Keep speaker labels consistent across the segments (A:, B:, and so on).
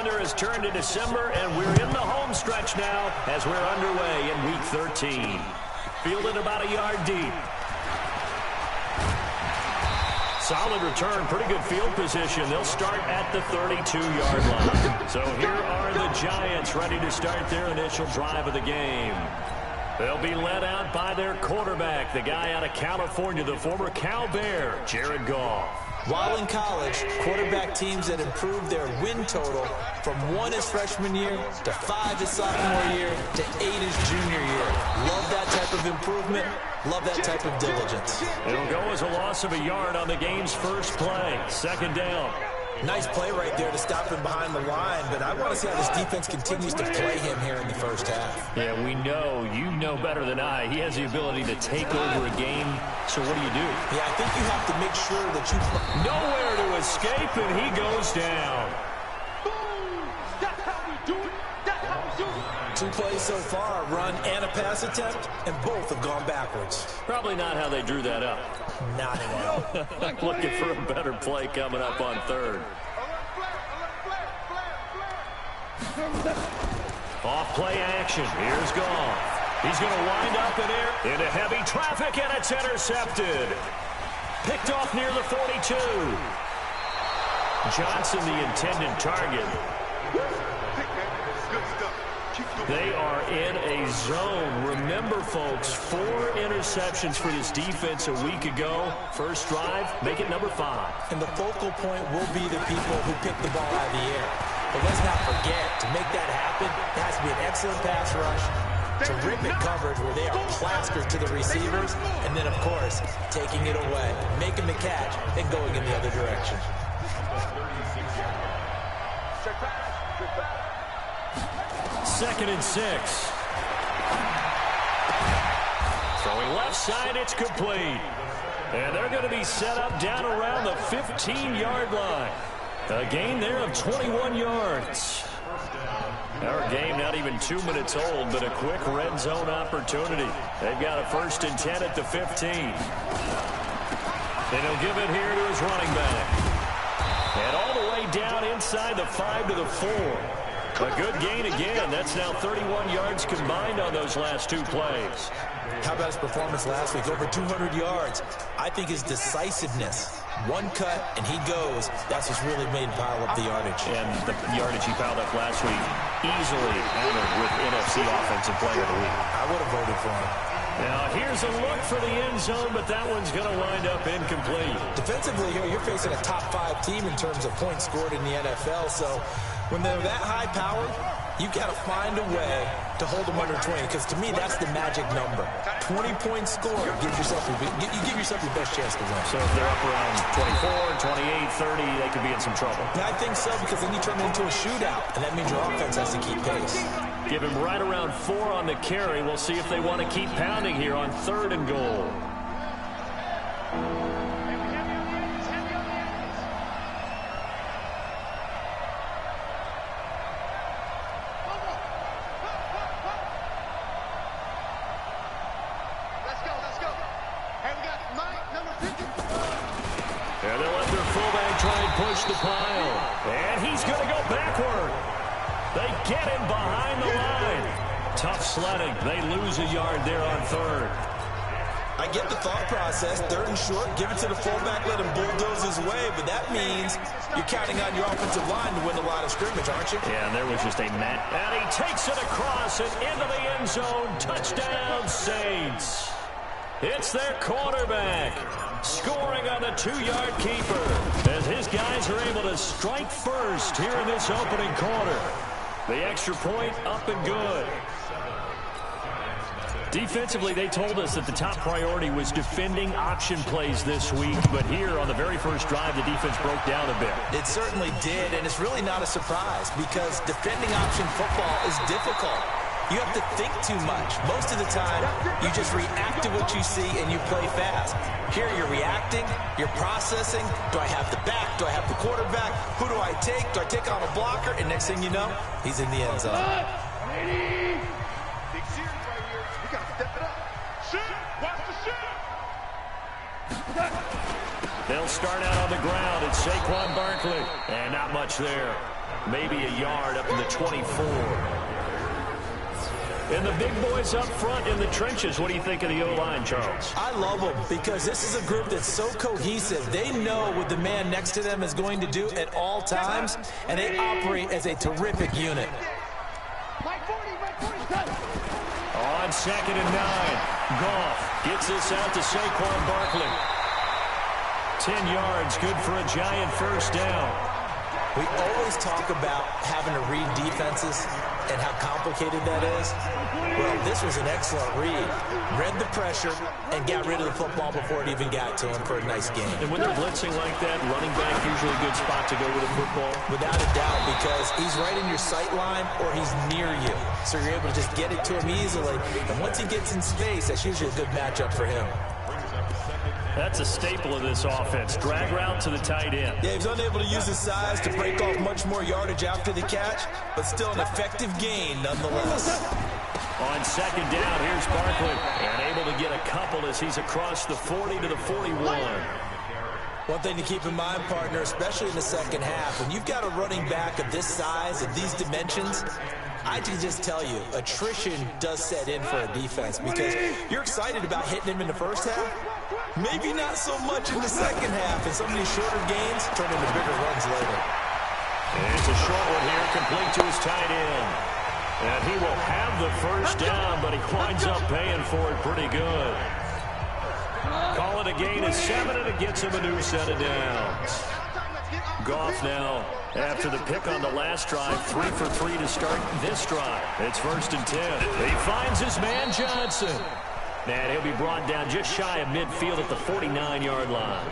A: calendar has turned to December, and we're in the home stretch now as we're underway in Week 13. Fielded about a yard deep. Solid return, pretty good field position. They'll start at the 32-yard line. So here are the Giants ready to start their initial drive of the game. They'll be led out by their quarterback, the guy out of California, the former Cal Bear, Jared Goff.
B: While in college, quarterback teams that improved their win total from 1 his freshman year to 5 his sophomore year to 8 his junior year. Love that type of improvement. Love that type of diligence.
A: It'll go as a loss of a yard on the game's first play. Second down.
B: Nice play right there to stop him behind the line, but I want to see how this defense continues to play him here in the first half.
A: Yeah, we know, you know better than I, he has the ability to take over a game. So what do you do?
B: Yeah, I think you have to make sure that you...
A: Nowhere to escape, and he goes down.
C: That's how we do it. That's how we do it.
B: 2 plays so far, run and a pass attempt, and both have gone backwards.
A: Probably not how they drew that up.
B: Not at all.
A: Looking for a better play coming up on third. Off play action. Here's Goff. He's going to wind up in air into heavy traffic, and it's intercepted. Picked off near the 42. Johnson, the intended target. They are in a zone. Remember, folks, 4 interceptions for this defense a week ago. First drive, make it number 5.
B: And the focal point will be the people who pick the ball out of the air. But let's not forget, to make that happen, it has to be an excellent pass rush, terrific coverage where they are plastered to the receivers, and then, of course, taking it away, making the catch, and going in the other direction.
A: Second and 6. Throwing left side, it's complete. And they're going to be set up down around the 15-yard line. A gain there of 21 yards. Our game not even 2 minutes old, but a quick red zone opportunity. They've got a 1st and 10 at the 15. And he'll give it here to his running back. And all the way down inside the 5 to the 4. A good gain again. That's now 31 yards combined on those last 2 plays.
B: How about his performance last week? Over 200 yards. I think his decisiveness. 1 cut, and he goes. That's what's really made him pile up the yardage.
A: And the yardage he piled up last week, easily honored with NFC Offensive Player of the Week.
B: I would have voted for him.
A: Now, here's a look for the end zone, but that one's going to wind up incomplete.
B: Defensively here, you're facing a top 5 team in terms of points scored in the NFL, so when they're that high powered, you got to find a way to hold them under 20, because to me, that's the magic number. 20 points scored, you give yourself your best chance to win.
A: So if they're up around 24, 28, 30, they could be in some trouble.
B: Yeah, I think so, because then you turn it into a shootout, and that means your offense has to keep pace.
A: Give him right around 4 on the carry. We'll see if they want to keep pounding here on 3rd and goal. And they'll let their fullback try and push the pile. And he's going to go backward. They get him behind the line. Tough sledding. They lose a yard there on 3rd.
B: I get the thought process. 3rd and short, give it to the fullback, let him bulldoze his way. But that means you're counting on your offensive line to win a lot of scrimmage, aren't you?
A: Yeah, and there was just a mat. And he takes it across and into the end zone. Touchdown, Saints. It's their quarterback scoring on the 2-yard keeper as his guys are able to strike first here in this opening quarter. The extra point up and good. Defensively, they told us that the top priority was defending option plays this week, but here on the very first drive, the defense broke down a bit.
B: It certainly did, and it's really not a surprise because defending option football is difficult. You have to think too much. Most of the time, you just react to what you see and you play fast. Here you're reacting, you're processing. Do I have the back? Do I have the quarterback? Who do I take? Do I take on a blocker? And next thing you know, he's in the end zone.
C: Big series right here. We got to step it up. Shoot! Watch the shoot!
A: They'll start out on the ground. It's Saquon Barkley. And not much there. maybe a yard up in the 24. And the big boys up front in the trenches. What do you think of the O-line, Charles?
B: I love them because this is a group that's so cohesive. They know what the man next to them is going to do at all times, and they operate as a terrific unit.
A: On 2nd and 9, Goff gets this out to Saquon Barkley. 10 yards, good for a giant first down.
B: We always talk about having to read defenses and how complicated that is. Well, this was an excellent read. Read the pressure and got rid of the football before it even got to him for a nice game.
A: And when they're blitzing like that, running back usually a good spot to go with a football.
B: Without a doubt, because he's right in your sight line or he's near you. So you're able to just get it to him easily. And once he gets in space, that's usually a good matchup for him.
A: That's a staple of this offense. Drag route to the tight end.
B: Yeah, he's unable to use his size to break off much more yardage after the catch, but still an effective gain nonetheless.
A: On 2nd down, here's Barkley. And able to get a couple as he's across the 40 to the 41.
B: One thing to keep in mind, partner, especially in the second half, when you've got a running back of this size, of these dimensions, I can just tell you, attrition does set in for a defense because you're excited about hitting him in the first half. Maybe not so much in the second half, and some of these shorter gains turn into bigger runs later.
A: It's a short one here, complete to his tight end. And he will have the first down, but he winds up paying for it pretty good. Call it a gain of 7, and it gets him a new set of downs. Goff now, after the pick on the last drive, 3 for 3 to start this drive. It's 1st and 10. He finds his man Johnson. And he'll be brought down just shy of midfield at the 49-yard line.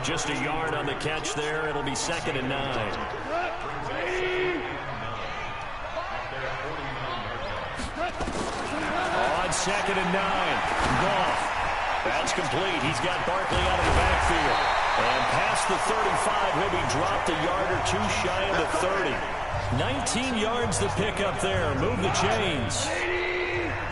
A: Just a yard on the catch there. It'll be 2nd and 9. On 2nd and 9, Goff. That's complete. He's got Barkley out of the backfield. And past the 35, he'll be dropped a yard or two shy of the 30. 19 yards the pickup there. Move the chains.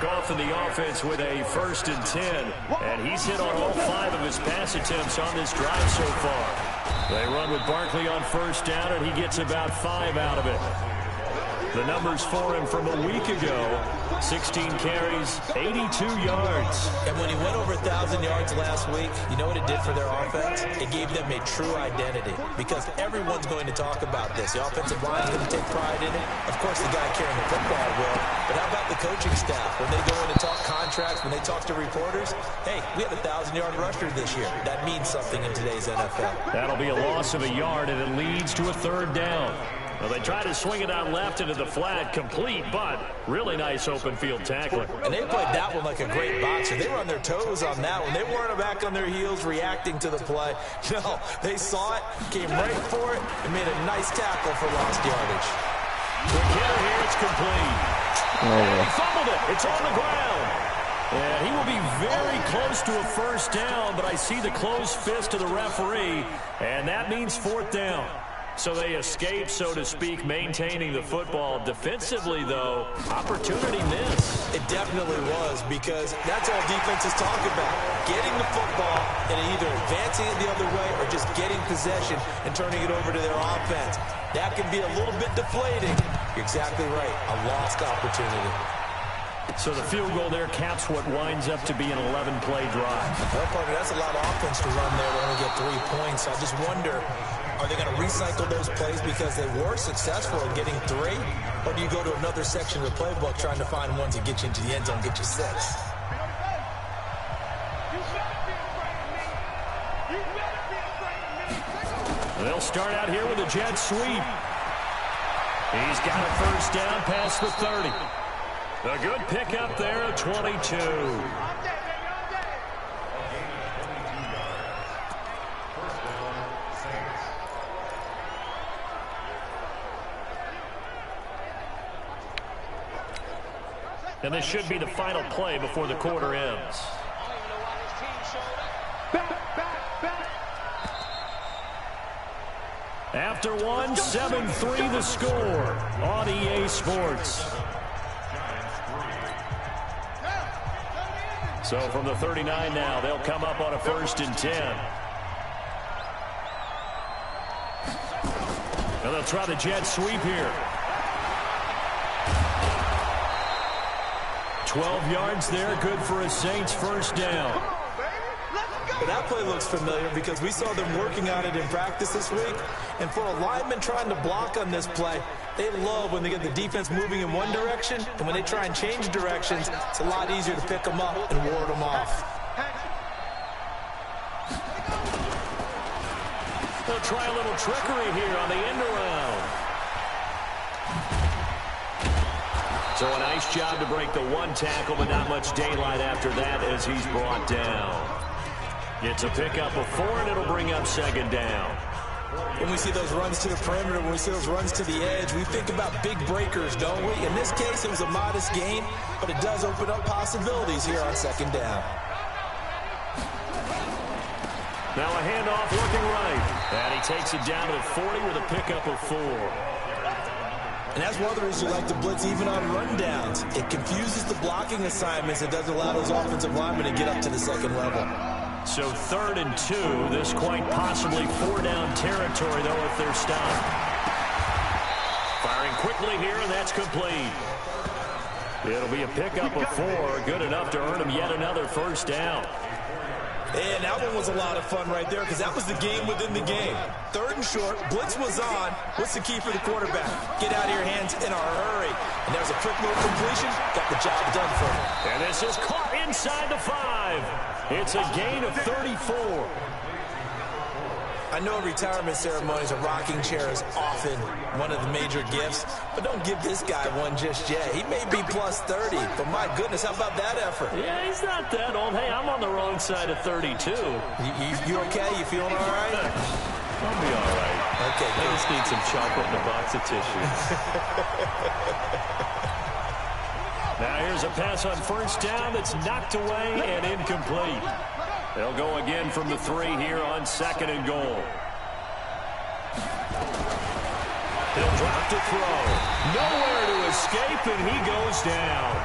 A: Goff in the offense with a 1st and 10. And he's hit on all 5 of his pass attempts on this drive so far. They run with Barkley on 1st down, and he gets about 5 out of it. The numbers for him from a week ago, 16 carries, 82 yards.
B: And when he went over 1,000 yards last week, you know what it did for their offense? It gave them a true identity because everyone's going to talk about this. The offensive line is going to take pride in it. Of course, the guy carrying the football will. But how about the coaching staff? When they go in and talk contracts, when they talk to reporters, hey, we had a 1,000-yard rusher this year. That means something in today's NFL.
A: That'll be a loss of a yard, and it leads to a 3rd down. Well, they try to swing it out left into the flat, complete, but really nice open field tackling.
B: And they played that one like a great boxer. They were on their toes on that one. They weren't back on their heels reacting to the play. No, they saw it, came right for it, and made a nice tackle for lost yardage.
A: Quick hitter here, it's complete. And he fumbled it. It's on the ground. And he will be very close to a 1st down, but I see the closed fist of the referee, and that means 4th down. So they escape, so to speak, maintaining the football. Defensively, though, opportunity miss.
B: It definitely was because that's all defenses talk about. Getting the football and either advancing it the other way or just getting possession and turning it over to their offense. That can be a little bit deflating. You're exactly right. A lost opportunity.
A: So the field goal there caps what winds up to be an 11-play drive.
B: Well, partner, that's a lot of offense to run there to only get 3 points. I just wonder, are they going to recycle those plays because they were successful in getting 3? Or do you go to another section of the playbook trying to find ones that get you into the end zone, get you 6?
A: They'll start out here with a jet sweep. He's got a 1st down past the 30. A good pickup there at 22. And this should be the final play before the quarter ends. After one, 7-3 the score on EA Sports. So from the 39 now, they'll come up on a 1st and 10. And they'll try the jet sweep here. 12 yards there, good for a Saints first down.
B: That play looks familiar because we saw them working on it in practice this week. And for a lineman trying to block on this play, they love when they get the defense moving in one direction. And when they try and change directions, it's a lot easier to pick them up and ward them off.
A: They'll try a little trickery here on the end around. So a nice job to break the one tackle, but not much daylight after that as he's brought down. It's a pickup of 4, and it'll bring up second down.
B: When we see those runs to the perimeter, when we see those runs to the edge, we think about big breakers, don't we? In this case, it was a modest gain, but it does open up possibilities here on second down.
A: Now a handoff looking right. And he takes it down to the 40 with a pickup of 4.
B: And that's one of the reasons you like to blitz even on rundowns. It confuses the blocking assignments. It doesn't allow those offensive linemen to get up to the second level.
A: So 3rd and 2. This quite possibly 4-down territory, though, if they're stopped. Firing quickly here, and that's complete. It'll be a pickup of 4. Good enough to earn him yet another first down.
B: And that one was a lot of fun right there because that was the game within the game. 3rd and short, blitz was on. What's the key for the quarterback? Get out of your hands in a hurry. And there's a quick little completion. Got the job done for him.
A: And this is caught inside the 5. It's a gain of 34.
B: I know retirement ceremonies, a rocking chair is often one of the major gifts, but don't give this guy one just yet. He may be plus 30, but my goodness, how about that effort?
A: Yeah, he's not that old. Hey, I'm on the wrong side of 32.
B: You okay? You feeling all right?
A: I'll be all right.
B: Okay,
A: I just need some chocolate and a box of tissue. Now here's a pass on first down that's knocked away and incomplete. They'll go again from the 3 here on 2nd and goal. He'll drop to throw. Nowhere to escape, and he goes down.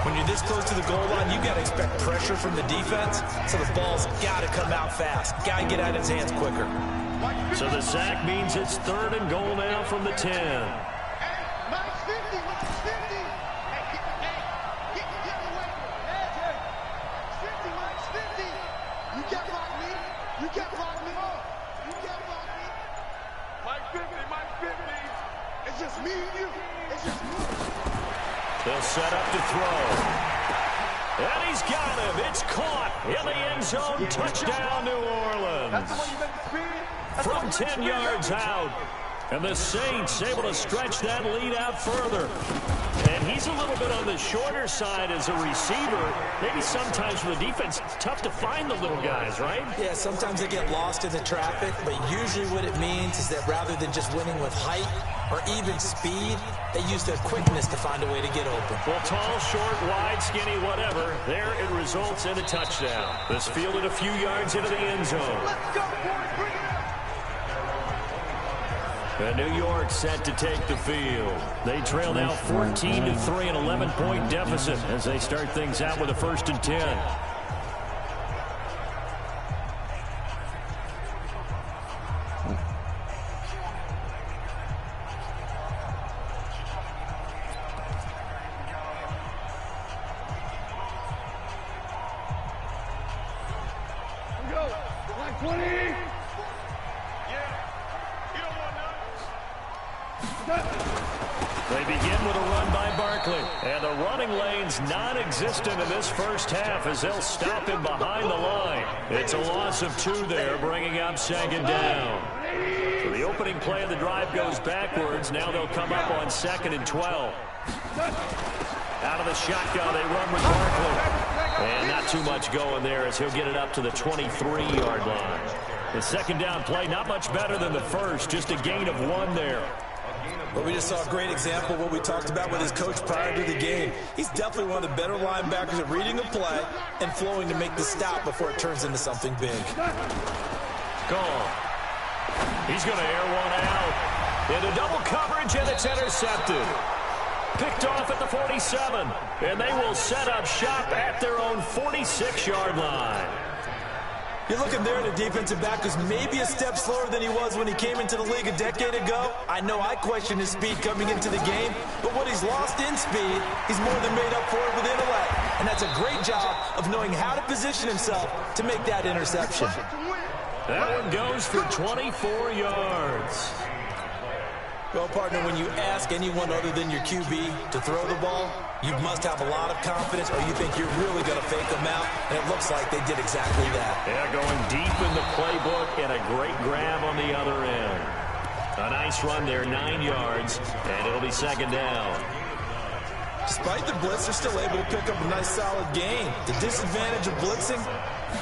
B: When you're this close to the goal line, you got to expect pressure from the defense, so the ball's got to come out fast. Got to get out of his hands quicker.
A: So the sack means it's 3rd and goal now from the 10. They'll set up to throw. And he's got him. It's caught in the end zone. Touchdown, New Orleans. From 10 yards out. And the Saints able to stretch that lead out further. And he's a little bit on the shorter side as a receiver. Maybe sometimes for the defense, it's tough to find the little guys, right?
B: Yeah, sometimes they get lost in the traffic, but usually what it means is that rather than just winning with height or even speed, they use their quickness to find a way to get open.
A: Well, tall, short, wide, skinny, whatever, there it results in a touchdown. This fielded a few yards into the end zone.
C: Let's go, boys. Bring it up.
A: And New York set to take the field. They trail now 14-3, an 11-point deficit as they start things out with a 1st and 10. They begin with a run by Barkley. And the running lane's non-existent in this first half as they'll stop him behind the line. It's a loss of 2 there, bringing up 2nd down. So the opening play of the drive goes backwards. Now they'll come up on 2nd and 12. Out of the shotgun, they run with Barkley. And not too much going there as he'll get it up to the 23-yard line. The 2nd down play, not much better than the first, just a gain of 1 there.
B: But we just saw a great example of what we talked about with his coach prior to the game. He's definitely one of the better linebackers at reading a play and flowing to make the stop before it turns into something big.
A: Gone. He's going to air one out. Into double coverage, and it's intercepted. Picked off at the 47. And they will set up shop at their own 46-yard line.
B: You're looking there at a defensive back who's maybe a step slower than he was when he came into the league a decade ago. I know I questioned his speed coming into the game, but what he's lost in speed, he's more than made up for it with intellect. And that's a great job of knowing how to position himself to make that interception.
A: That one goes for 24 yards.
B: Well, partner, when you ask anyone other than your QB to throw the ball, you must have a lot of confidence, or you think you're really going to fake them out, and it looks like they did exactly that.
A: Yeah, going deep in the playbook and a great grab on the other end. A nice run there, 9 yards, and it'll be second down.
B: Despite the blitz, they're still able to pick up a nice solid gain. The disadvantage of blitzing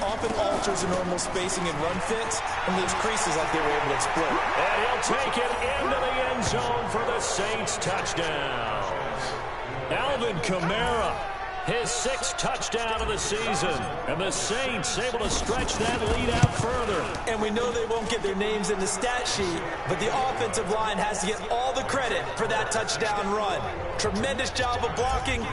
B: often alters the normal spacing and run fits and leaves creases like they were able to exploit.
A: And he'll take it into the end zone for the Saints touchdown. Alvin Kamara, his 6th touchdown of the season. And the Saints able to stretch that lead out further.
B: And we know they won't get their names in the stat sheet, but the offensive line has to get all the credit for that touchdown run. Tremendous job of blocking,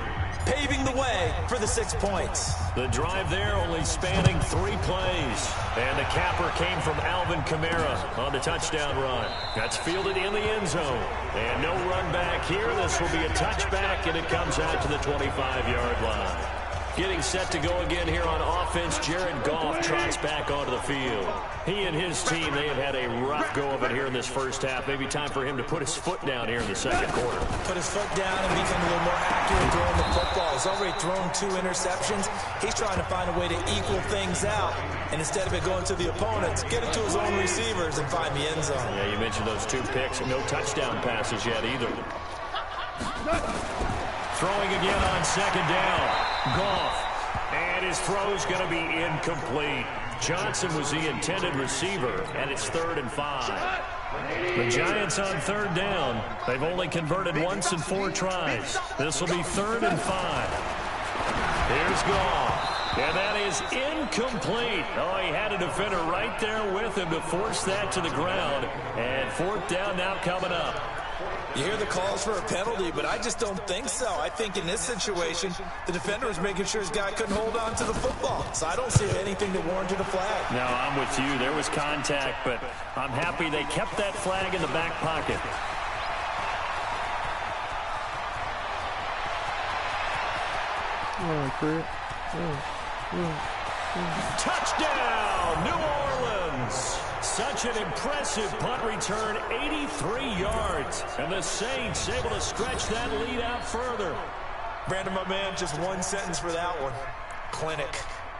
B: paving the way for the 6 points.
A: The drive there only spanning 3 plays. And the capper came from Alvin Kamara on the touchdown run. That's fielded in the end zone. And no run back here. This will be a touchback, and it comes out to the 25-yard line. Getting set to go again here on offense, Jared Goff trots back onto the field. He and his team, they have had a rough go of it here in this first half. Maybe time for him to put his foot down here in the second quarter.
B: Put his foot down and become a little more accurate throwing the football. He's already thrown 2 interceptions. He's trying to find a way to equal things out. And instead of it going to the opponents, get it to his own receivers and find the end zone.
A: Yeah, you mentioned those 2 picks. No touchdown passes yet either. Throwing again on second down. Goff, and his throw's going to be incomplete. Johnson was the intended receiver, and it's 3rd and 5. The Giants on 3rd down. They've only converted once in 4 tries. This will be 3rd and 5. Here's Goff, and that is incomplete. Oh, he had a defender right there with him to force that to the ground, and 4th down now coming up.
B: You hear the calls for a penalty, but I just don't think so. I think in this situation, the defender was making sure his guy couldn't hold on to the football. So I don't see anything that warranted a flag.
A: No, I'm with you. There was contact, but I'm happy they kept that flag in the back pocket. Touchdown, New Orleans! Such an impressive punt return, 83 yards. And the Saints able to stretch that lead out further.
B: Brandon, my man, just 1 sentence for that one. Clinic.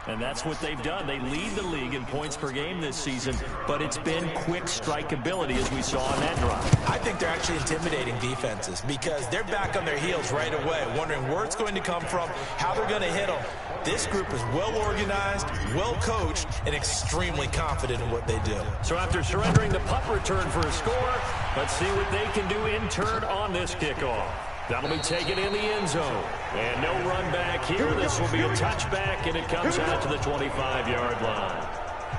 A: And that's what they've done. They lead the league in points per game this season, but it's been quick strikeability as we saw on that drive.
B: I think they're actually intimidating defenses because they're back on their heels right away, wondering where it's going to come from, how they're going to hit them. This group is well organized, well coached, and extremely confident in what they do.
A: So after surrendering the punt return for a score, let's see what they can do in turn on this kickoff. That'll be taken in the end zone. And no run back here. This will be a touchback, and it comes out to the 25-yard line.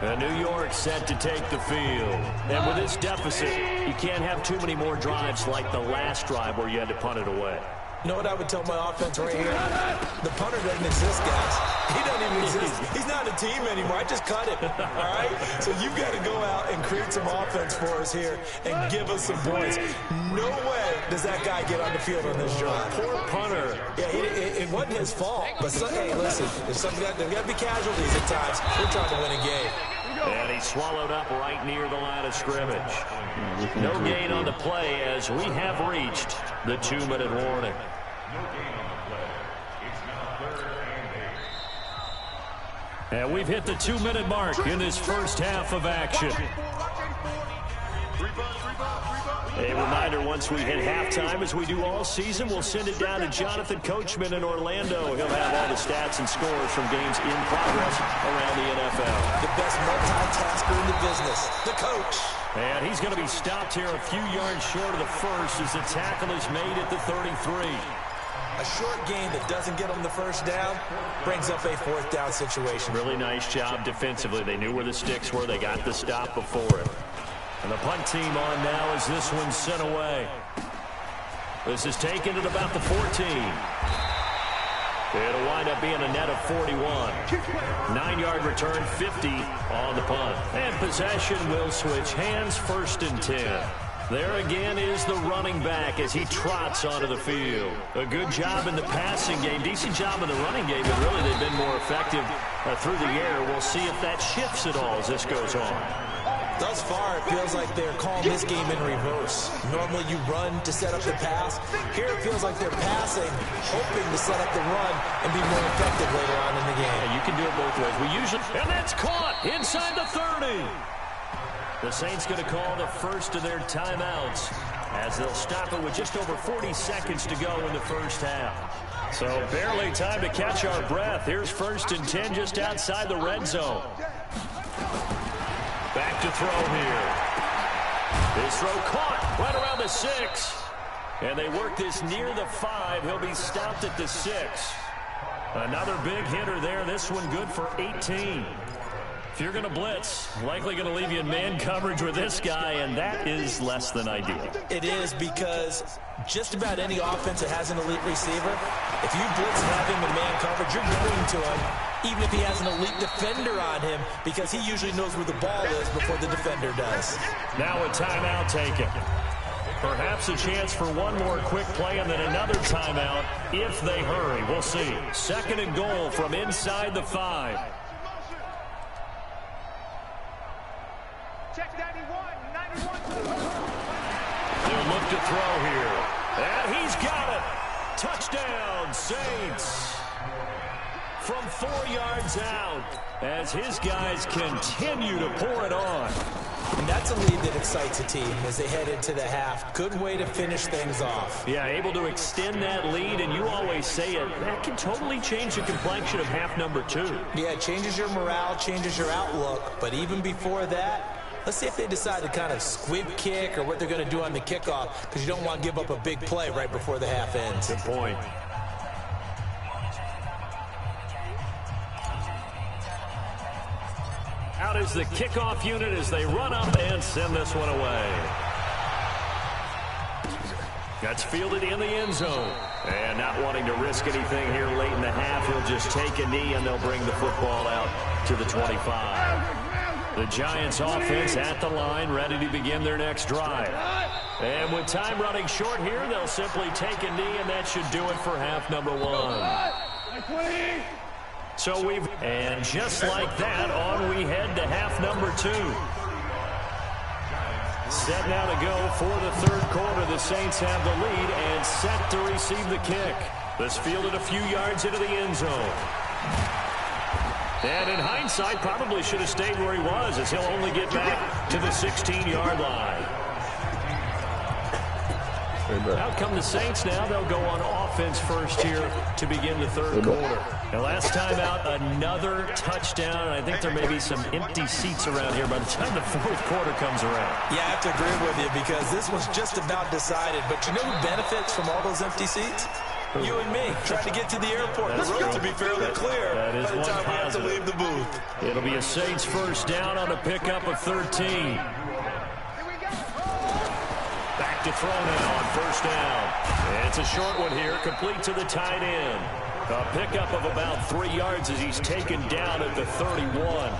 A: And New York set to take the field. And with this deficit, you can't have too many more drives like the last drive where you had to punt it away.
B: You know what I would tell my offense right here? The punter doesn't exist, guys. He doesn't even exist. He's not a team anymore. I just cut him, all right? So you've got to go out and create some offense for us here and give us some points. No way does that guy get on the field on this drive.
A: Poor punter.
B: Yeah, it wasn't his fault. But, hey, listen, there's got to be casualties at times. We're trying to win a game.
A: And he swallowed up right near the line of scrimmage. No gain on the play as we have reached the 2-minute warning. And we've hit the 2-minute mark in this first half of action. A reminder, once we hit halftime, as we do all season, we'll send it down to Jonathan Coachman in Orlando. He'll have all the stats and scores from games in progress around the NFL.
B: The best multitasker in the business, the coach.
A: And he's going to be stopped here a few yards short of the first as the tackle is made at the 33.
B: A short gain that doesn't get them the first down brings up a 4th down situation.
A: Really nice job defensively. They knew where the sticks were. They got the stop before it. And the punt team on now as this one's sent away. This is taken at about the 14. It'll wind up being a net of 41. 9-yard return, 50 on the punt. And possession will switch hands, 1st and 10. There again is the running back as he trots onto the field. A good job in the passing game, decent job in the running game, but really they've been more effective through the air. We'll see if that shifts at all as this goes on.
B: Thus far, it feels like they're calling this game in reverse. Normally you run to set up the pass. Here it feels like they're passing, hoping to set up the run and be more effective later on in the game.
A: Yeah, you can do it both ways. And that's caught inside the 30. The Saints going to call the first of their timeouts as they'll stop it with just over 40 seconds to go in the first half. So barely time to catch our breath. Here's 1st and 10 just outside the red zone. Back to throw here. This throw caught right around the 6. And they work this near the 5. He'll be stopped at the 6. Another big hitter there. This one good for 18. If you're going to blitz, likely going to leave you in man coverage with this guy, and that is less than ideal.
B: It is, because just about any offense that has an elite receiver, if you blitz and have him in man coverage, you're going to him, even if he has an elite defender on him, because he usually knows where the ball is before the defender does.
A: Now a timeout taken. Perhaps a chance for one more quick play and then another timeout if they hurry. We'll see. 2nd and goal from inside the 5.
C: Check 91.
A: They'll look to throw here. And he's got it. Touchdown, Saints. From 4 yards out as his guys continue to pour it on.
B: And that's a lead that excites a team as they head into the half. Good way to finish things off.
A: Yeah, able to extend that lead, and you always say it, that can totally change the complexion of half number 2.
B: Yeah, it changes your morale, changes your outlook, but even before that, let's see if they decide to kind of squib kick or what they're going to do on the kickoff, because you don't want to give up a big play right before the half ends.
A: Good point. Out is the kickoff unit as they run up and send this one away. That's fielded in the end zone. And not wanting to risk anything here late in the half, he'll just take a knee and they'll bring the football out to the 25. The Giants offense at the line, ready to begin their next drive. And with time running short here, they'll simply take a knee, and that should do it for half number 1. So and just like that, on we head to half number 2. Set now to go for the 3rd quarter. The Saints have the lead and set to receive the kick. This fielded a few yards into the end zone. And in hindsight, probably should have stayed where he was, as he'll only get back to the 16-yard line. Out come the Saints now. They'll go on offense first here to begin the 3rd quarter. And last time out, another touchdown. And I think there may be some empty seats around here by the time the 4th quarter comes around.
B: Yeah, I have to agree with you, because this was just about decided. But you know who benefits from all those empty seats? You and me, trying to get to the airport. The road to be fairly clear
A: by the time
B: we have to leave the booth.
A: It'll be a Saints first down on a pickup of 13. Back to throw now on first down. It's a short one here, complete to the tight end. A pickup of about 3 yards as he's taken down at the 31.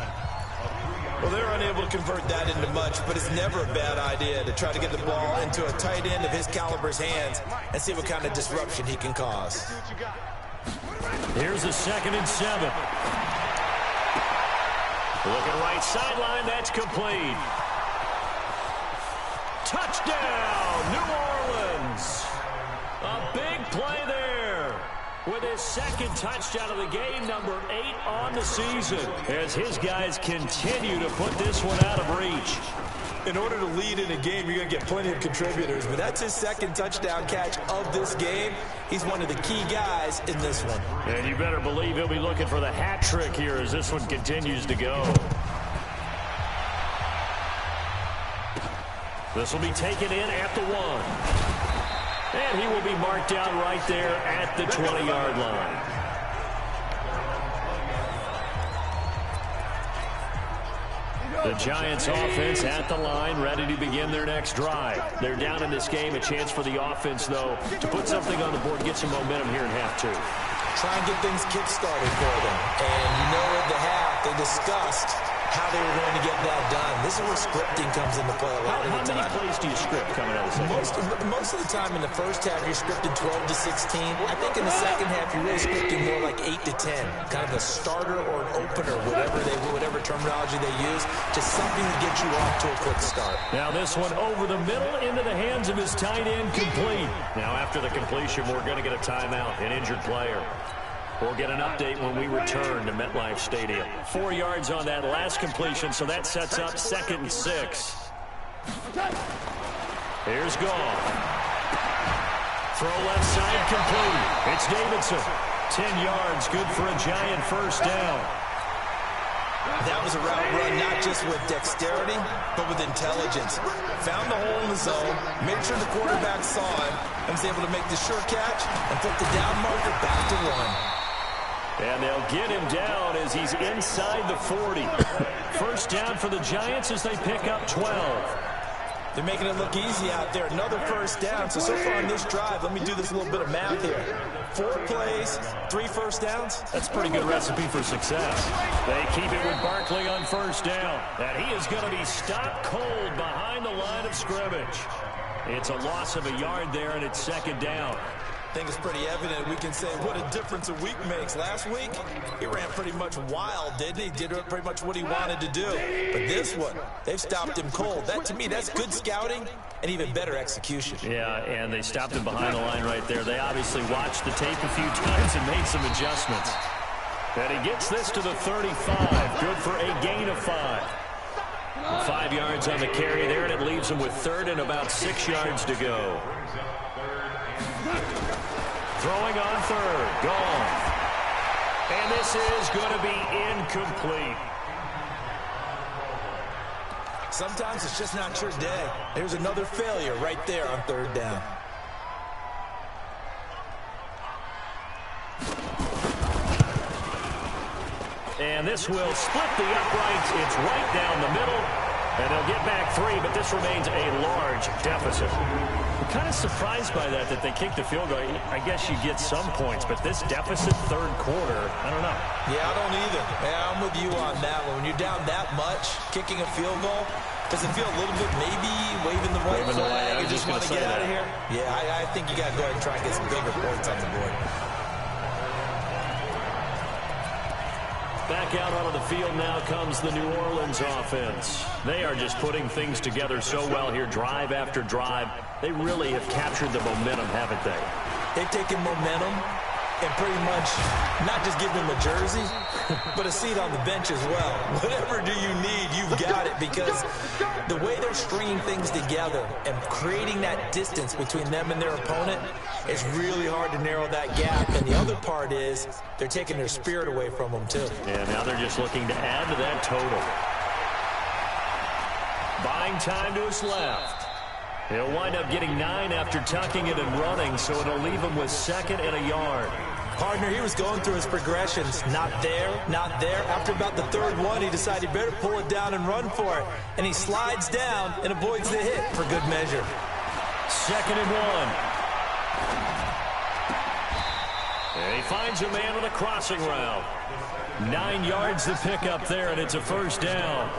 B: Well, they're unable to convert that into much, but it's never a bad idea to try to get the ball into a tight end of his caliber's hands and see what kind of disruption he can cause.
A: Here's a 2nd and 7. Looking right sideline, that's complete. Touchdown, New Orleans. A big play there with his 2nd touchdown of the game, number 8 on the season, as his guys continue to put this one out of reach.
B: In order to lead in a game, you're going to get plenty of contributors, but that's his 2nd touchdown catch of this game. He's one of the key guys in this one.
A: And you better believe he'll be looking for the hat trick here as this one continues to go. This will be taken in at the 1. And he will be marked down right there at the 20-yard line. The Giants offense at the line, ready to begin their next drive. They're down in this game. A chance for the offense, though, to put something on the board, get some momentum here in half 2.
B: try and get things kick-started for them. And you know at the half, they discussed how they were going to get that done. This is where scripting comes into play a lot of the time.
A: How many plays do you script coming out of the second?
B: Most of the time in the first half, you're scripting 12 to 16. I think in the second half, you're really scripting more like 8 to 10. Kind of a starter or an opener, whatever terminology they use. Just something to get you off to a quick start.
A: Now this one over the middle into the hands of his tight end, complete. Now after the completion, we're going to get a timeout, an injured player. We'll get an update when we return to MetLife Stadium. 4 yards on that last completion, so that sets up 2nd and 6. Here's Goff. Throw left side, complete. It's Davidson. 10 yards, good for a Giant first down.
B: That was a route run not just with dexterity, but with intelligence. Found the hole in the zone, made sure the quarterback saw it, and was able to make the sure catch and put the down marker back to 1.
A: And they'll get him down as he's inside the 40. First down for the Giants as they pick up 12.
B: They're making it look easy out there. Another first down. So far on this drive, let me do this little bit of math here. 4 plays, 3 first downs.
A: That's a pretty good recipe for success. They keep it with Barkley on first down. And he is going to be stopped cold behind the line of scrimmage. It's a loss of a yard there, and it's 2nd down.
B: I think it's pretty evident. We can say what a difference a week makes. Last week, he ran pretty much wild, didn't he? Did pretty much what he wanted to do. But this one, they've stopped him cold. That, to me, that's good scouting and even better execution.
A: Yeah, and they stopped him behind the line right there. They obviously watched the tape a few times and made some adjustments. And he gets this to the 35. Good for a gain of 5. 5 yards on the carry there, and it leaves him with 3rd and about 6 yards to go. Throwing on 3rd, gone. And this is going to be incomplete.
B: Sometimes it's just not your day. There's another failure right there on 3rd down.
A: And this will split the uprights. It's right down the middle. And they'll get back 3, but this remains a large deficit. I'm kind of surprised by that they kicked the field goal. I guess you get some points, but this deficit 3rd quarter, I don't know.
B: Yeah, I don't either. Yeah, I'm with you on that one. When you're down that much, kicking a field goal, does it feel a little bit maybe waving the white flag?
A: You
B: just want to get out of here? Yeah, I think you got to go ahead and try and get some bigger points on the board.
A: Back out onto the field now comes the New Orleans offense. They are just putting things together so well here, drive after drive. They really have captured the momentum, haven't they?
B: They've taken momentum and pretty much not just give them a jersey, but a seat on the bench as well. Whatever do you need, you've got it, because the way they're stringing things together and creating that distance between them and their opponent, it's really hard to narrow that gap. And the other part is they're taking their spirit away from them, too.
A: Yeah, now they're just looking to add to that total. Buying time to his left. He'll wind up getting 9 after tucking it and running, so it'll leave him with 2nd and a yard.
B: Partner, he was going through his progressions. Not there, not there. After about the 3rd one, he decided he better pull it down and run for it. And he slides down and avoids the hit for good measure.
A: 2nd and 1. And he finds a man on a crossing route. 9 yards to pick up there, and it's a first down.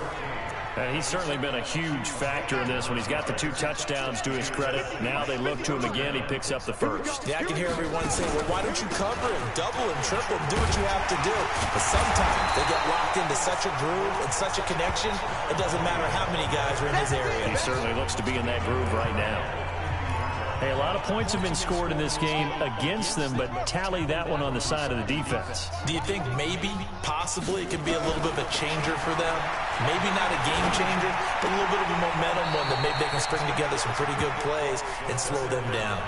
A: He's certainly been a huge factor in this when he's got the 2 touchdowns to his credit. Now they look to him again. He picks up the first.
B: Yeah, I can hear everyone saying, well, why don't you cover him, double him, triple him, do what you have to do. But sometimes they get locked into such a groove and such a connection, it doesn't matter how many guys are in his area.
A: He certainly looks to be in that groove right now. Hey, a lot of points have been scored in this game against them, but tally that one on the side of the defense.
B: Do you think maybe, possibly, it could be a little bit of a changer for them? Maybe not a game changer, but a little bit of a momentum one that maybe they can string together some pretty good plays and slow them down.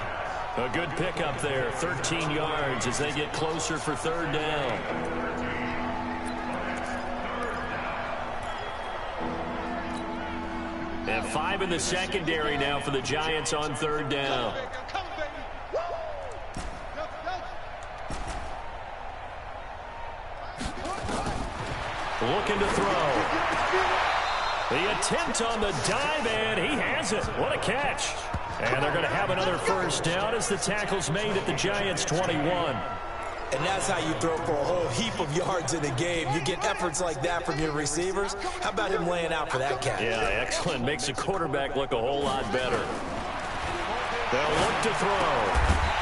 A: A good pickup there, 13 yards as they get closer for 3rd down. And 5 in the secondary now for the Giants on 3rd down. Looking to throw. The attempt on the dive, and he has it. What a catch. And they're going to have another first down as the tackle's made at the Giants' 21.
B: And that's how you throw for a whole heap of yards in a game. You get efforts like that from your receivers. How about him laying out for that catch?
A: Yeah, excellent. Makes the quarterback look a whole lot better. They'll look to throw.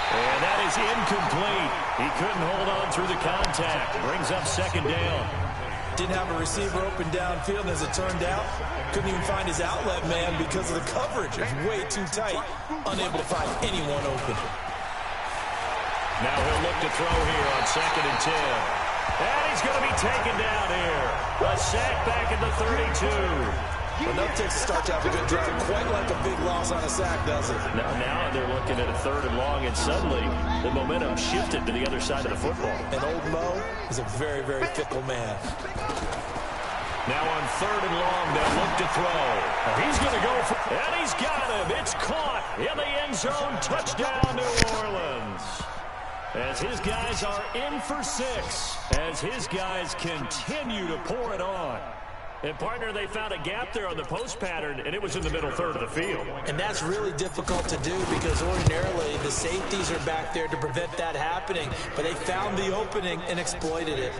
A: And that is incomplete. He couldn't hold on through the contact. Brings up second down.
B: Didn't have a receiver open downfield, and as it turned out, couldn't even find his outlet man because of the coverage. It's way too tight. Unable to find anyone open.
A: Now he'll look to throw here on 2nd and 10. And he's going to be taken down here. A sack back at the 32.
B: Enough takes to start to have a good drive. Quite like a big loss on a sack, does it?
A: Now they're looking at a 3rd and long, and suddenly the momentum shifted to the other side of the football.
B: And old Mo is a very, very fickle man.
A: Now on 3rd and long, they'll look to throw. He's going to go for it. And he's got him. It's caught in the end zone. Touchdown, New Orleans. As his guys are in for 6. As his guys continue to pour it on. And, partner, they found a gap there on the post pattern, and it was in the middle 3rd of the field.
B: And that's really difficult to do because ordinarily the safeties are back there to prevent that happening. But they found the opening and exploited it.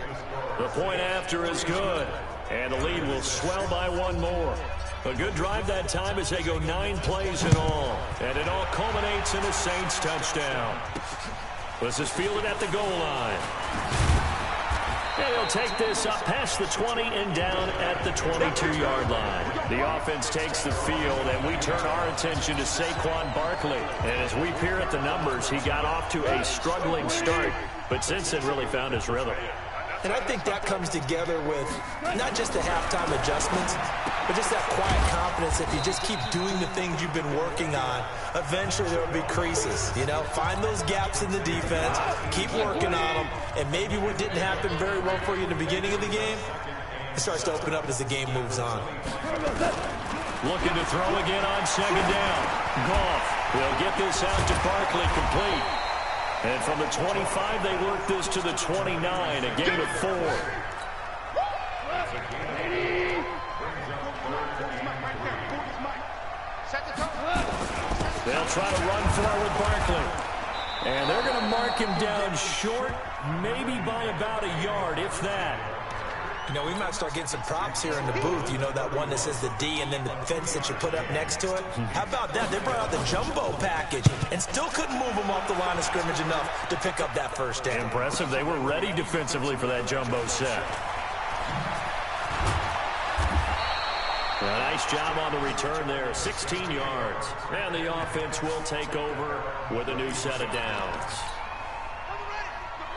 A: The point after is good. And the lead will swell by 1 more. A good drive that time as they go 9 plays in all. And it all culminates in a Saints touchdown. This is fielded at the goal line. And he'll take this up past the 20 and down at the 22-yard line. The offense takes the field, and we turn our attention to Saquon Barkley. And as we peer at the numbers, he got off to a struggling start, but since then really found his rhythm.
B: And I think that comes together with not just the halftime adjustments, but just that quiet confidence. If you just keep doing the things you've been working on, eventually there will be creases. You know, find those gaps in the defense, keep working on them, and maybe what didn't happen very well for you in the beginning of the game, it starts to open up as the game moves on.
A: Looking to throw again on 2nd down. Goff will get this out to Barkley complete. And from the 25, they work this to the 29, a gain of 4. They'll try to run for it with Barkley. And they're going to mark him down short, maybe by about a yard, if that.
B: You know, we might start getting some props here in the booth. You know, that one that says the D and then the fence that you put up next to it? How about that? They brought out the jumbo package and still couldn't move them off the line of scrimmage enough to pick up that 1st down.
A: Impressive. They were ready defensively for that jumbo set. A nice job on the return there. 16 yards. And the offense will take over with a new set of downs.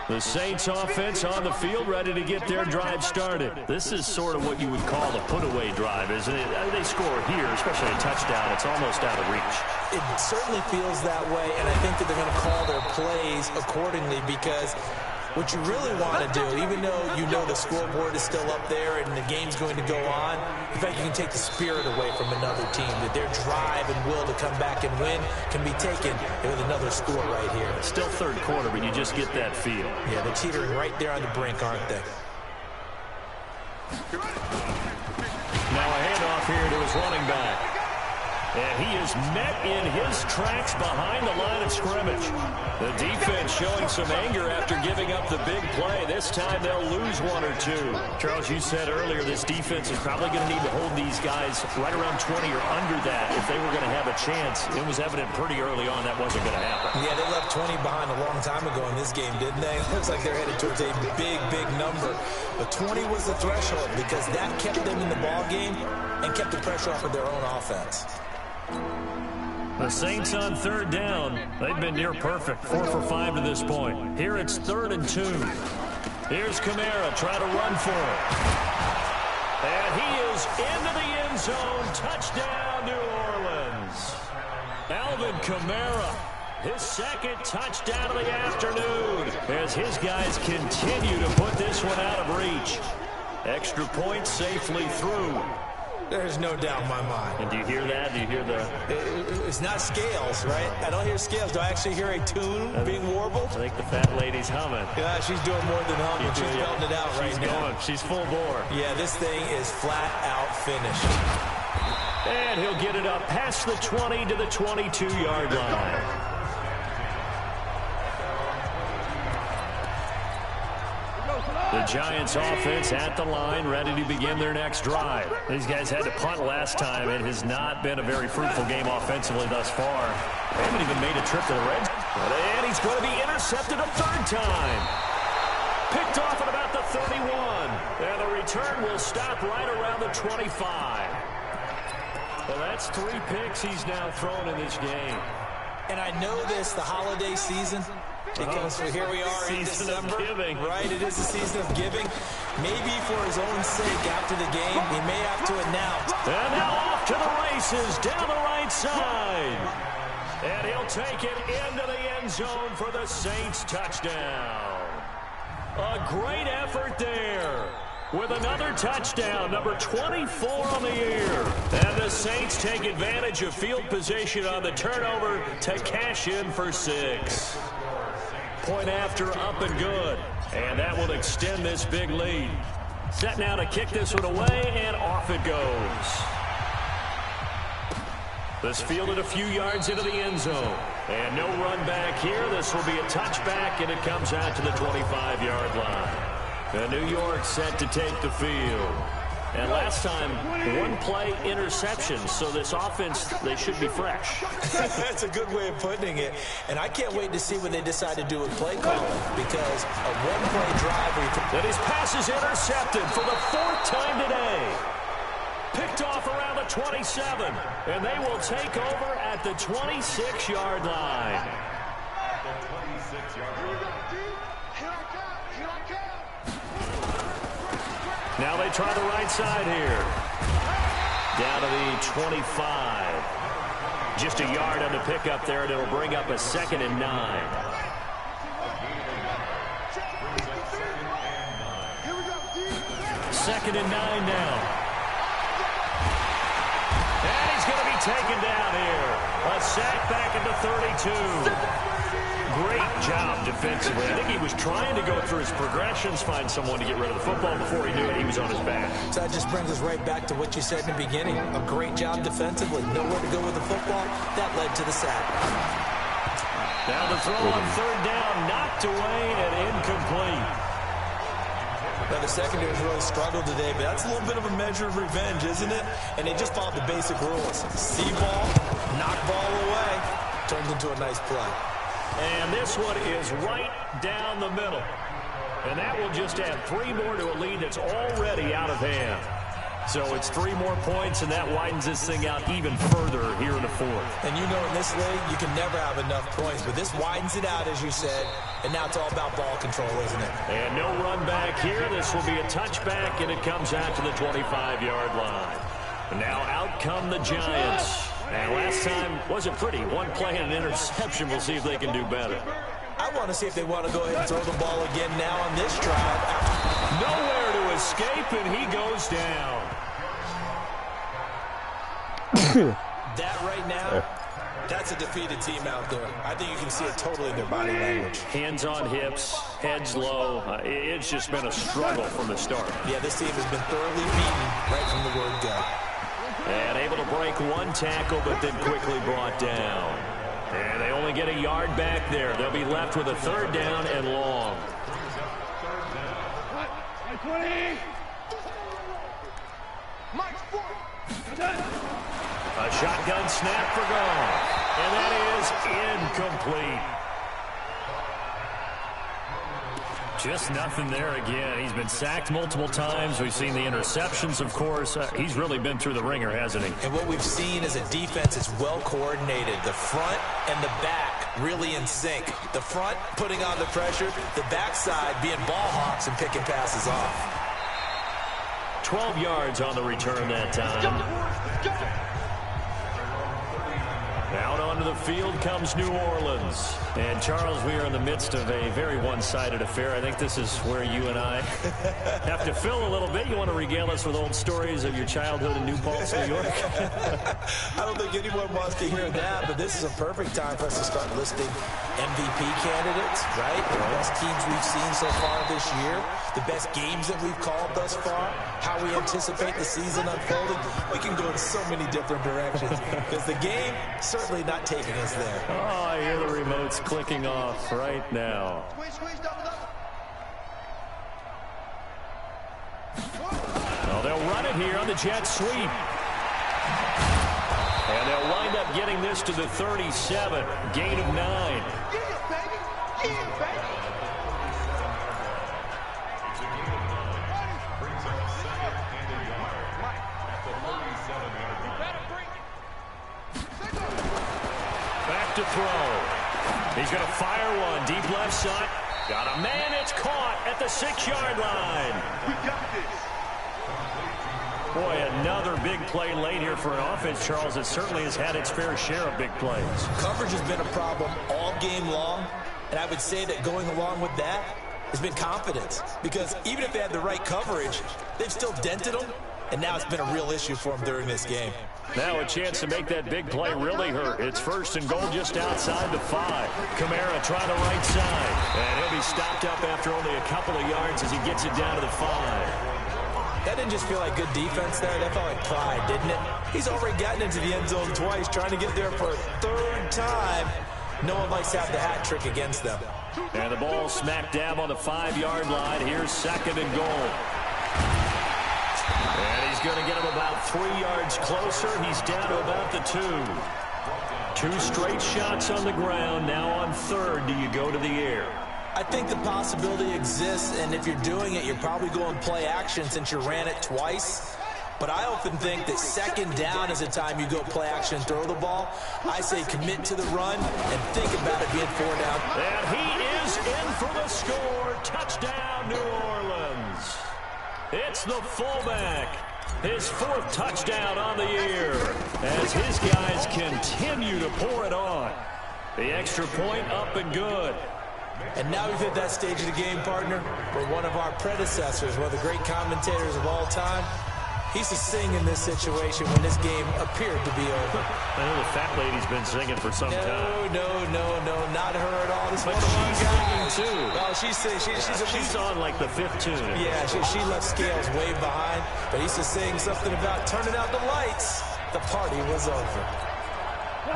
A: The Saints offense on the field ready to get their drive started. This is sort of what you would call the put-away drive, isn't it? They score here, especially a touchdown. It's almost out of reach.
B: It certainly feels that way, and I think that they're going to call their plays accordingly because what you really want to do, even though you know the scoreboard is still up there and the game's going to go on, in fact, you can take the spirit away from another team, that their drive and will to come back and win can be taken with another score right here.
A: It's still 3rd quarter, but you just get that feel.
B: Yeah, they're teetering right there on the brink, aren't they?
A: Now a handoff here to his running back. And he is met in his tracks behind the line of scrimmage. The defense showing some anger after giving up the big play. This time they'll lose 1 or 2. Charles, you said earlier this defense is probably going to need to hold these guys right around 20 or under that if they were going to have a chance. It was evident pretty early on that wasn't going to happen.
B: Yeah, they left 20 behind a long time ago in this game, didn't they? Looks like they're headed towards a big, big number. But 20 was the threshold because that kept them in the ball game and kept the pressure off of their own offense.
A: The Saints on 3rd down. They've been near perfect, 4 for 5 to this point. Here it's 3rd and 2. Here's Kamara trying to run for it. And he is into the end zone. Touchdown, New Orleans. Alvin Kamara, his 2nd touchdown of the afternoon as his guys continue to put this one out of reach. Extra point safely through.
B: There's no doubt in my mind.
A: And do you hear that? Do you hear the...
B: It's not scales, right? I don't hear scales. Do I actually hear a tune being warbled?
A: I think the fat lady's humming.
B: Yeah, she's doing more than humming. She's belting it out right now.
A: Going. She's full bore.
B: Yeah, this thing is flat out finished.
A: And he'll get it up past the 20 to the 22-yard line. The Giants offense at the line, ready to begin their next drive. These guys had to punt last time. It has not been a very fruitful game offensively thus far. They haven't even made a trip to the red zone. And he's going to be intercepted a third time. Picked off at about the 31. And the return will stop right around the 25. Well, that's 3 picks he's now thrown in this game.
B: And I know this, the holiday season, because here we are in December, right? It is the season of giving. Maybe for his own sake after the game, he may have to announce.
A: And now off to the races down the right side. And he'll take it into the end zone for the Saints touchdown. A great effort there. With another touchdown, number 24 on the year. And the Saints take advantage of field position on the turnover to cash in for 6. Point after, up and good. And that will extend this big lead. Set now to kick this one away, and off it goes. This fielded a few yards into the end zone. And no run back here. This will be a touchback, and it comes out to the 25-yard line. New York set to take the field. And last time, 1-play interception. So this offense, they should be fresh.
B: That's a good way of putting it. And I can't wait to see when they decide to do a play calling. Because a 1-play drive.
A: And his pass is intercepted for the 4th time today. Picked off around the 27. And they will take over at the 26-yard line. Now they try the right side here. Down to the 25. Just a yard on the pickup there, and it'll bring up a 2nd and 9. Second and 9 now. And he's going to be taken down here. A sack back at the 32. Great job defensively. I think he was trying to go through his progressions, find someone to get rid of the football. Before he knew it, he was on his back.
B: So that just brings us right back to what you said in the beginning. A great job defensively. Nowhere to go with the football. That led to the sack.
A: Now the throw on 3rd down, knocked away and incomplete.
B: Now the secondary's really struggled today, but that's a little bit of a measure of revenge, isn't it? And they just followed the basic rules. See ball, knock ball away. Turns into a nice play.
A: And this one is right down the middle. And that will just add 3 more to a lead that's already out of hand. So it's 3 more points, and that widens this thing out even further here in the 4th.
B: And you know in this league, you can never have enough points. But this widens it out, as you said. And now it's all about ball control, isn't it?
A: And no run back here. This will be a touchback, and it comes out to the 25-yard line. And now out come the Giants. And last time wasn't pretty. 1 play and an interception. We'll see if they can do better.
B: I want to see if they want to go ahead and throw the ball again now on this drive.
A: Nowhere to escape, and he goes down.
B: That right now, that's a defeated team out there. I think you can see it totally in their body language.
A: Hands on hips, heads low. It's just been a struggle from the start.
B: Yeah, this team has been thoroughly beaten right from the word go.
A: And able to break 1 tackle, but then quickly brought down. And they only get a yard back there. They'll be left with a 3rd down and long. A shotgun snap for gone. And that is incomplete. Just nothing there again. He's been sacked multiple times. We've seen the interceptions, of course. He's really been through the ringer, hasn't he?
B: And what we've seen is a defense that's well coordinated. The front and the back really in sync. The front putting on the pressure. The backside being ball hawks and picking passes off.
A: 12 yards on the return that time. Out onto the field comes New Orleans. And, Charles, we are in the midst of a very one-sided affair. I think this is where you and I have to fill a little bit. You want to regale us with old stories of your childhood in New Paltz, New York?
B: I don't think anyone wants to hear that, but this is a perfect time for us to start listing MVP candidates, right? The best teams we've seen so far this year, the best games that we've called thus far, how we anticipate the season unfolding. We can go in so many different directions because the game certainly not taking us there.
A: Oh, I hear the remotes clicking off right now. They'll run it here on the jet sweep. And they'll wind up getting this to the 37. Gain of 9.
C: Yeah, baby. Yeah, baby.
A: Back to throw. He's going to fire one. Deep left side. Got a man. It's caught at the 6-yard line.
C: We got this.
A: Boy, another big play late here for an offense, Charles. It certainly has had its fair share of big plays.
B: Coverage has been a problem all game long, and I would say that going along with that has been confidence. Because even if they had the right coverage, they've still dented them, and now it's been a real issue for them during this game.
A: Now a chance to make that big play really hurt. It's 1st and goal just outside the 5. Kamara trying the right side. And he'll be stopped up after only a couple of yards as he gets it down to the 5.
B: That didn't just feel like good defense there. That felt like pride, didn't it? He's already gotten into the end zone twice, trying to get there for a 3rd time. No one likes to have the hat trick against them.
A: And the ball smack dab on the 5-yard line. Here's 2nd and goal. And he's going to get him about 3 yards closer. He's down to about the 2. 2 straight shots on the ground. Now on 3rd, do you go to the air?
B: I think the possibility exists, and if you're doing it, you're probably going play action since you ran it twice. But I often think that 2nd down is the time you go play action and throw the ball. I say commit to the run and think about it being 4 down.
A: And he is in for the score. Touchdown, New Orleans. It's the fullback. His 4th touchdown on the year as his guys continue to pour it on. The extra point up and good.
B: And now we've hit that stage of the game, partner, where one of our predecessors, one of the great commentators of all time, he used to sing in this situation when this game appeared to be over.
A: I know the fat lady's been singing for some time.
B: No, not her at all. This
A: but
B: one
A: she's singing too.
B: Oh, she's
A: on like the 5th tune.
B: Yeah, she left Scales way behind, but he used to sing something about turning out the lights. The party was over.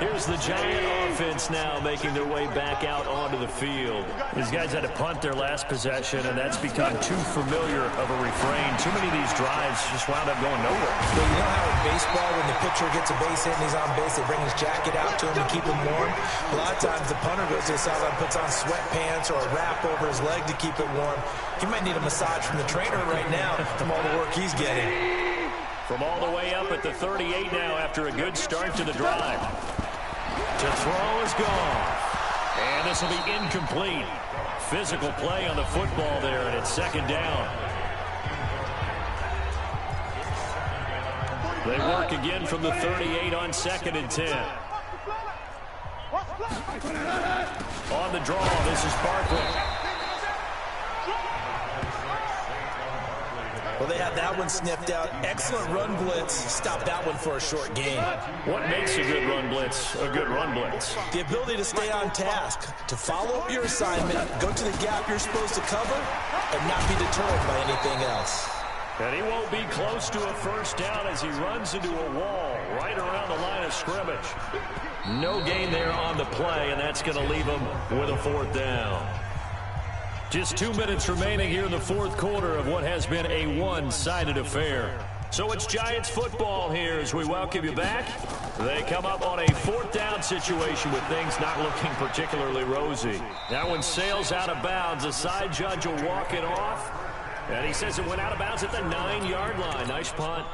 A: Here's the Giant offense now making their way back out onto the field. These guys had to punt their last possession, and that's become too familiar of a refrain. Too many of these drives just wound up going nowhere.
B: Well, you know how in baseball, when the pitcher gets a base hit and he's on base, they bring his jacket out to him to keep him warm? A lot of times the punter goes to the sideline, puts on sweatpants or a wrap over his leg to keep it warm. He might need a massage from the trainer right now from all the work he's getting.
A: From all the way up at the 38 now after a good start to the drive. To throw is gone. And this will be incomplete. Physical play on the football there, and it's 2nd down. They work again from the 38 on 2nd and 10. On the draw, this is Barkley.
B: Well, they had that one sniffed out. Excellent run blitz. Stop that one for a short gain.
A: What makes a good run blitz a good run blitz?
B: The ability to stay on task, to follow up your assignment, go to the gap you're supposed to cover, and not be deterred by anything else.
A: And he won't be close to a 1st down as he runs into a wall right around the line of scrimmage. No gain there on the play, and that's going to leave him with a 4th down. Just 2 minutes remaining here in the 4th quarter of what has been a one-sided affair. So it's Giants football here as we welcome you back. They come up on a 4th down situation with things not looking particularly rosy. That one sails out of bounds. The side judge will walk it off. And he says it went out of bounds at the 9-yard line. Nice punt.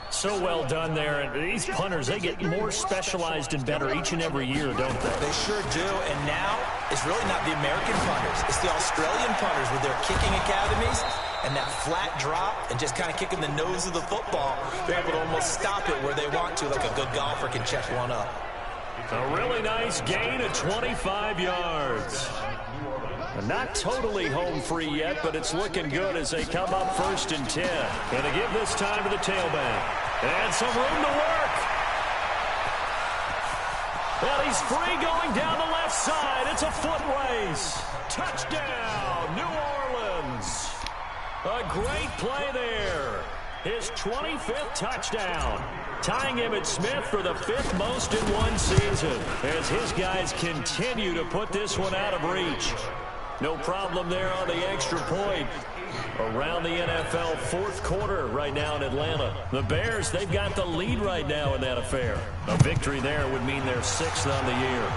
A: So well done there. And these punters, they get more specialized and better each and every year, don't they?
B: They sure do. And now it's really not the American punters. It's the Australian punters with their kicking academies and that flat drop and just kind of kicking the nose of the football. They're able to almost stop it where they want to, like a good golfer can check one up.
A: A really nice gain of 25 yards. Not totally home free yet, but it's looking good as they come up 1st and 10. And they give this time to the tailback. And some room to work. Well, he's free going down the left side. It's a foot race. Touchdown, New Orleans. A great play there. His 25th touchdown. Tying Emmitt Smith for the 5th most in one season as his guys continue to put this one out of reach. No problem there on the extra point. Around the NFL fourth quarter right now in Atlanta. The Bears, they've got the lead right now in that affair. A victory there would mean they're 6th on the year.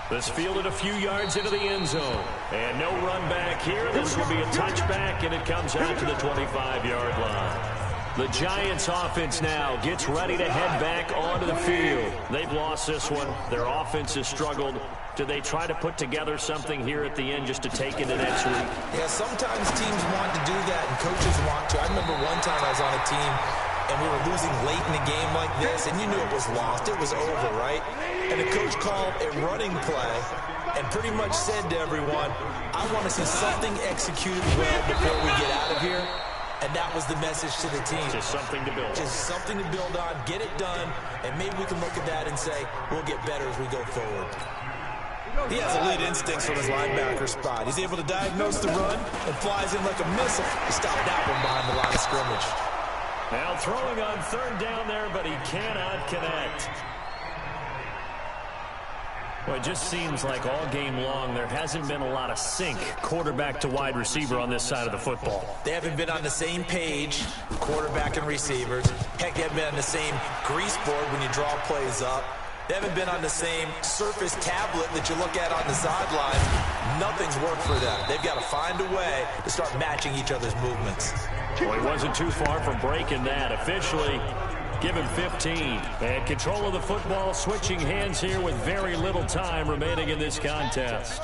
A: This fielded a few yards into the end zone. And no run back here. This will be a touchback, and it comes out to the 25-yard line. The Giants offense now gets ready to head back onto the field. They've lost this one. Their offense has struggled. Do they try to put together something here at the end just to take into next week?
B: Yeah, sometimes teams want to do that and coaches want to. I remember one time I was on a team and we were losing late in a game like this, and you knew it was lost. It was over, right? And the coach called a running play and pretty much said to everyone, I want to see something executed well before we get out of here. And that was the message to the team.
A: Just something to build on.
B: Just something to build on, get it done, and maybe we can look at that and say, we'll get better as we go forward. He has elite instincts from his linebacker spot. He's able to diagnose the run and flies in like a missile to stop that one behind the line of scrimmage.
A: Now throwing on third down there, but he cannot connect. Well, it just seems like all game long there hasn't been a lot of sync quarterback to wide receiver on this side of the football.
B: They haven't been on the same page, quarterback and receivers. Heck, they haven't been on the same grease board when you draw plays up. They haven't been on the same surface tablet that you look at on the sideline. Nothing's worked for them. They've got to find a way to start matching each other's movements.
A: Well, he wasn't too far from breaking that. Officially, give him 15. And control of the football, switching hands here with very little time remaining in this contest.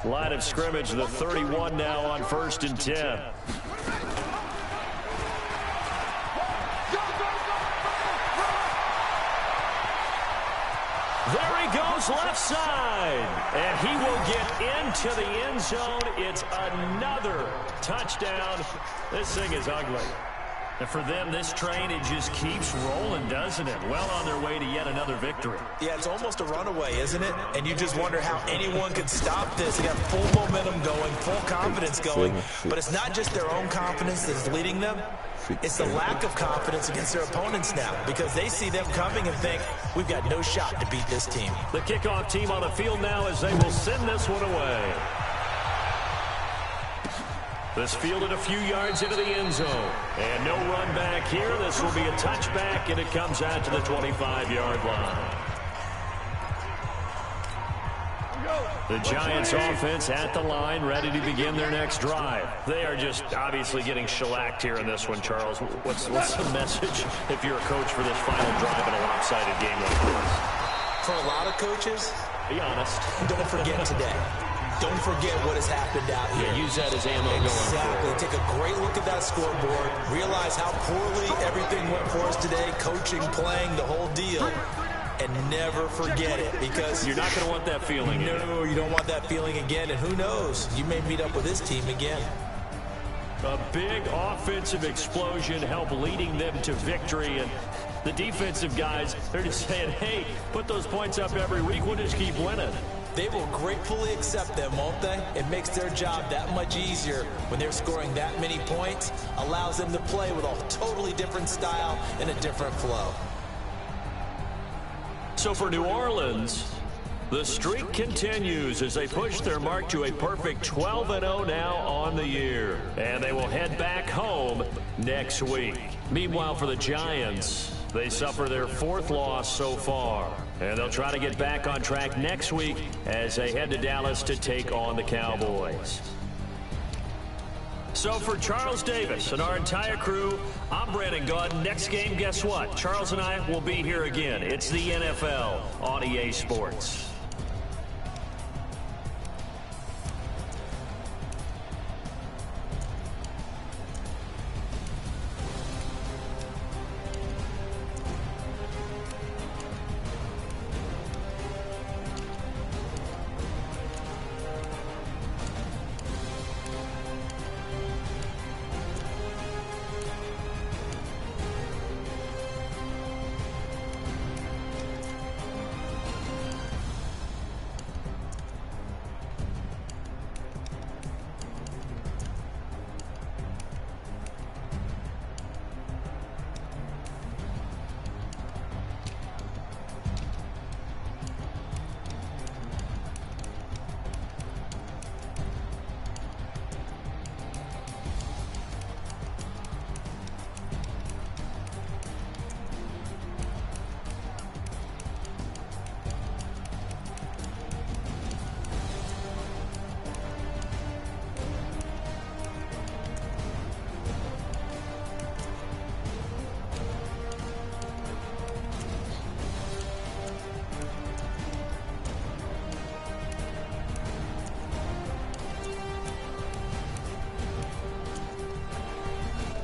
A: Line of scrimmage, the 31 now on 1st and 10. There he goes, left side. And he will get into the end zone. It's another touchdown. This thing is ugly. And for them, this train, it just keeps rolling, doesn't it? Well on their way to yet another victory.
B: Yeah, it's almost a runaway, isn't it? And you just wonder how anyone could stop this. They got full momentum going, full confidence going. But it's not just their own confidence that's leading them. It's the lack of confidence against their opponents now, because they see them coming and think, we've got no shot to beat this team.
A: The kickoff team on the field now as they will send this one away. This fielded a few yards into the end zone. And no run back here. This will be a touchback, and it comes out to the 25-yard line. The Giants offense at the line, ready to begin their next drive. They are just obviously getting shellacked here in this one, Charles. What's the message if you're a coach for this final drive in a lopsided game like this?
B: For a lot of coaches,
A: be honest.
B: Don't forget today. Don't forget what has happened out here.
A: Yeah, use that as ammo going forward.
B: Exactly. Take a great look at that scoreboard. Realize how poorly everything went for us today. Coaching, playing, the whole deal. And never forget it, because
A: you're not going to want that feeling again.
B: No, you don't want that feeling again. And who knows? You may meet up with this team again.
A: A big offensive explosion helped leading them to victory. And the defensive guys, they're just saying, hey, put those points up every week. We'll just keep winning.
B: They will gratefully accept them, won't they? It makes their job that much easier when they're scoring that many points. Allows them to play with a totally different style and a different flow.
A: So for New Orleans, the streak continues as they push their mark to a perfect 12-0 now on the year. And they will head back home next week. Meanwhile, for the Giants, they suffer their 4th loss so far. And they'll try to get back on track next week as they head to Dallas to take on the Cowboys. So for Charles Davis and our entire crew, I'm Brandon Gaudin. Next game, guess what? Charles and I will be here again. It's the NFL on EA Sports.